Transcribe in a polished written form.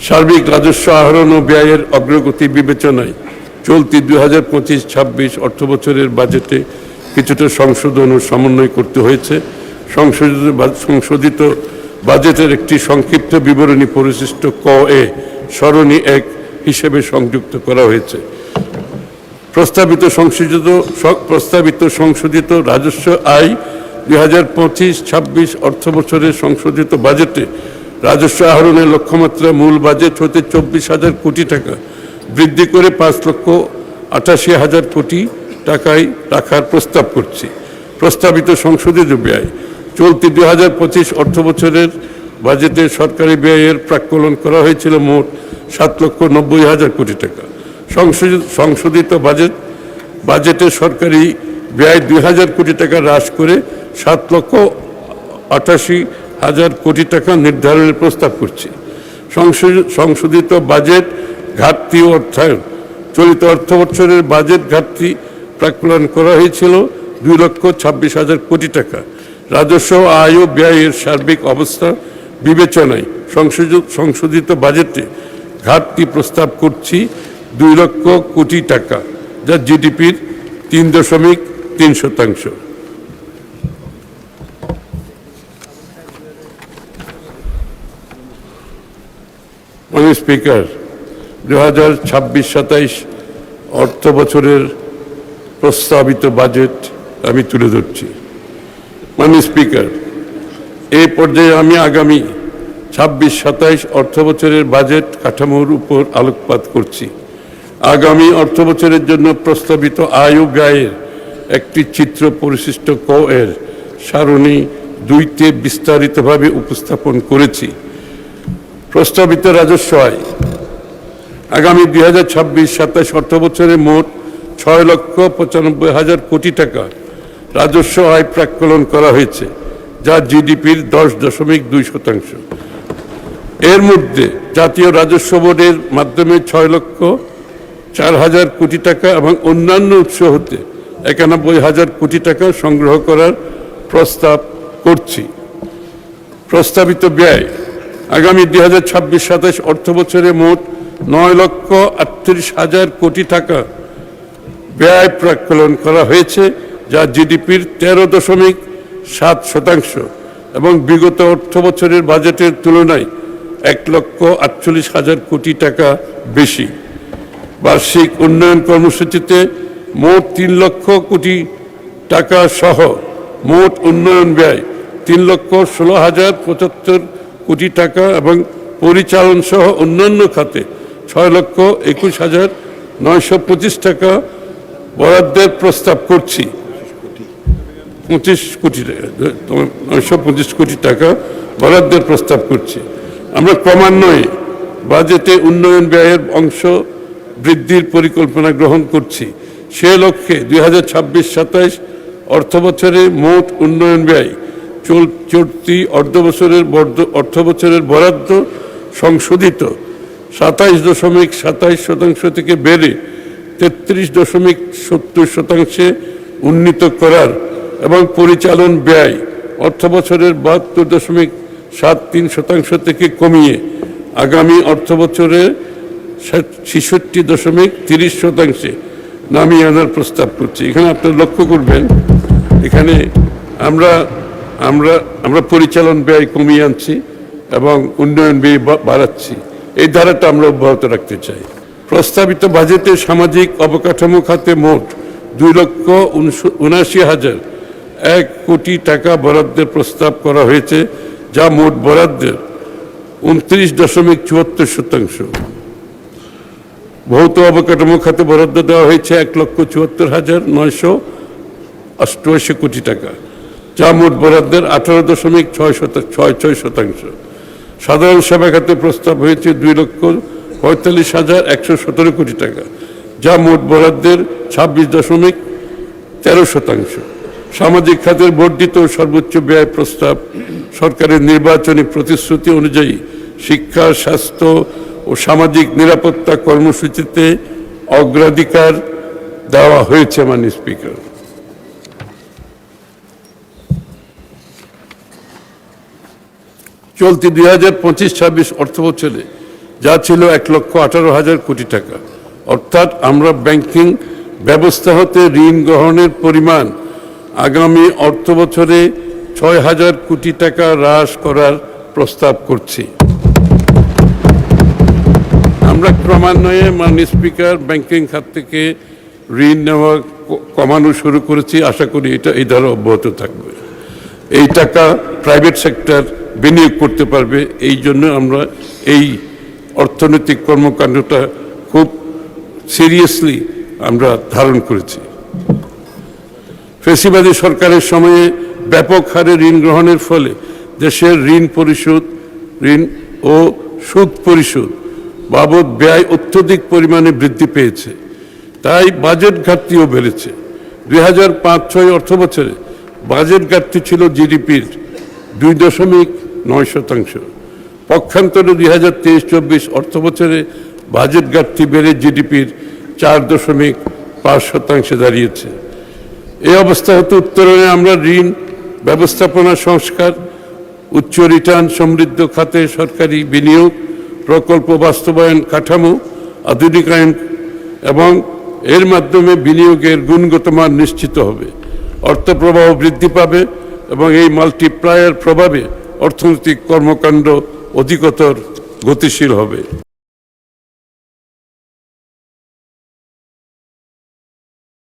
সার্বিক রাজস্ব আহরণ ও ব্যয়ের অগ্রগতি বিবেচনায় চলতি 2025-26 অর্থবছরের বাজেটে কিছুটা সংশোধন ও সমন্বয় করতে হয়েছে। সংশোধিত বাজেটের একটি সংক্ষিপ্ত বিবরণী পরিশিষ্ট ক এ সরণি 1 হিসেবে সংযুক্ত করা হয়েছে। প্রস্তাবিত সংশোধিত রাজস্ব আয় 2025-26 অর্থবছরের সংশোধিত বাজেটে রাজস্ব আহরণের লক্ষ্যমাত্রা মূল বাজেট হতে 24,000 কোটি টাকা বৃদ্ধি করে 5,88,000 কোটি টাকায় রাখার প্রস্তাব করছি। প্রস্তাবিত সংশোধিত ব্যয় চলতি 2025 অর্থবছরের বাজেটে সরকারি ব্যয়ের প্রাক্কলন করা হয়েছিল মোট 7,90,000 কোটি টাকা। সংশোধিত বাজেটে সরকারি ব্যয় 2,000 কোটি টাকা হ্রাস করে 7,88,000 কোটি টাকা নির্ধারণের প্রস্তাব করছি। সংশোধিত বাজেট ঘাটতি ও অর্থায়ন চলিত অর্থবছরের বাজেট ঘাটতি প্রাক্কলন করা হয়েছিল 2,26,000 কোটি টাকা। রাজস্ব আয় ও ব্যয়ের সার্বিক অবস্থা বিবেচনায় সংশোধিত বাজেটে ঘাটতি প্রস্তাব করছি 2 লক্ষ কোটি টাকা, যা জিডিপির 3.3%। মাননীয় স্পিকার, 2026-27 অর্থ বছরের প্রস্তাবিত বাজেট আমি তুলে ধরছি। মাননীয় স্পিকার, এই পর্যায়ে আমি আগামী 26-27 অর্থ বছরের বাজেট কাঠামোর উপর আলোকপাত করছি। আগামী অর্থ বছরের জন্য প্রস্তাবিত আয় ও ব্যয়ের একটি চিত্র পরিশিষ্ট ক এর সারণী 2-তে বিস্তারিতভাবে উপস্থাপন করেছি। প্রস্তাবিত রাজস্ব আয় আগামী 2026-27 অর্থ বছরে মোট 6,95,000 কোটি টাকা রাজস্ব আয় প্রাক্কলন করা হয়েছে, যা জিডিপির 10.2%। এর মধ্যে জাতীয় রাজস্ব বোর্ডের মাধ্যমে 6,04,000 কোটি টাকা এবং অন্যান্য উৎস হতে 91,000 কোটি টাকা সংগ্রহ করার প্রস্তাব করছি। প্রস্তাবিত ব্যয় আগামী 2026-27 অর্থ বছরে মোট 9,38,000 কোটি টাকা ব্যয় প্রাক্কলন করা হয়েছে, যা জিডিপির 13.7% এবং বিগত অর্থ বছরের বাজেটের তুলনায় 1,48,000 কোটি টাকা বেশি। বার্ষিক উন্নয়ন কর্মসূচিতে মোট 3 লক্ষ কোটি টাকা সহ মোট উন্নয়ন ব্যয় 3,16,075 কোটি টাকা এবং পরিচালন সহ অন্যান্য খাতে 6,21,925 টাকা বরাদ্দের প্রস্তাব করছি। 925 কোটি টাকা বরাদ্দের প্রস্তাব করছি। আমরা ক্রমান্বয়ে বাজেটে উন্নয়ন ব্যয়ের অংশ বৃদ্ধির পরিকল্পনা গ্রহণ করছি। সে লক্ষ্যে 2026-27 অর্থ বছরে মোট উন্নয়ন ব্যয় চলতি অর্থ বছরের বরাদ্দ সংশোধিত 27.27% থেকে বেড়ে 33.70% উন্নীত করার এবং পরিচালন ব্যয় অর্থ বছরের 72.73% থেকে কমিয়ে আগামী অর্থ বছরে 66.30% নামিয়ে আনার প্রস্তাব করছি। এখানে আপনারা লক্ষ্য করবেন, এখানে আমরা পরিচালন ব্যয় কমিয়ে আনছি এবং উন্নয়ন ব্যয় বাড়াচ্ছি। এই ধারাটা আমরা অব্যাহত রাখতে চাই। প্রস্তাবিত বাজেটে সামাজিক অবকাঠামো খাতে মোট 2,79,001 কোটি টাকা বরাদ্দের প্রস্তাব করা হয়েছে, যা মোট বরাদ্দের 29.74%। ভৌত অবকাঠামো খাতে বরাদ্দ দেওয়া হয়েছে 1,74,988 কোটি টাকা, যা মোট বরাদ্দের 18.66%। সাধারণ সেবা খাতে প্রস্তাব হয়েছে 2,45,117 কোটি টাকা, যা মোট বরাদ্দের 26.13%। সামাজিক খাতের বর্ধিত সর্বোচ্চ ব্যয় প্রস্তাব সরকারের নির্বাচনী প্রতিশ্রুতি অনুযায়ী শিক্ষা, স্বাস্থ্য ও সামাজিক নিরাপত্তা কর্মসূচিতে অগ্রাধিকার দেওয়া হয়েছে। মাননীয় স্পিকার, চলতি 2025-26 অর্থবছরে যা ছিল 1,18,000 কোটি টাকা। অর্থাৎ আমরা ব্যাংকিং ব্যবস্থা হতে ঋণ গ্রহণের পরিমাণ আগামী অর্থ বছরে 6,000 কোটি টাকা হ্রাস করার প্রস্তাব করছি। আমরা ক্রমান্বয়ে মাননীয় স্পিকার ব্যাংকিং খাত থেকে ঋণ নেওয়া কমানো শুরু করেছি। আশা করি এটা এই ধারা অব্যাহত থাকবে। এই টাকা প্রাইভেট সেক্টর বিনিয়োগ করতে পারবে। এই জন্য আমরা এই অর্থনৈতিক কর্মকাণ্ডটা খুব সিরিয়াসলি আমরা ধারণ করেছি। ফ্যাসিবাদী সরকারের সময়ে ব্যাপক হারে ঋণ গ্রহণের ফলে দেশের ঋণ ও সুদ পরিশোধ বাবদ ব্যয় অত্যধিক পরিমাণে বৃদ্ধি পেয়েছে। তাই বাজেট ঘাটতিও বেড়েছে। 2005-06 অর্থ বছরে বাজেট ঘাটতি ছিল জিডিপির 2.9%। পক্ষান্তরে 2023-24 অর্থ বছরে বাজেট ঘাটতি বেড়ে জিডিপির 4.5% দাঁড়িয়েছে। এই অবস্থা হতে উত্তরণে আমরা ঋণ ব্যবস্থাপনা সংস্কার, উচ্চ রিটার্ন সমৃদ্ধ খাতে সরকারি বিনিয়োগ, প্রকল্প বাস্তবায়ন কাঠামো আধুনিকায়ন এবং এর মাধ্যমে বিনিয়োগের গুণগত মান নিশ্চিত হবে, অর্থ প্রবাহ বৃদ্ধি পাবে এবং এই মাল্টিপ্লায়ার প্রভাবে অর্থনৈতিক কর্মকাণ্ড অধিকতর গতিশীল হবে।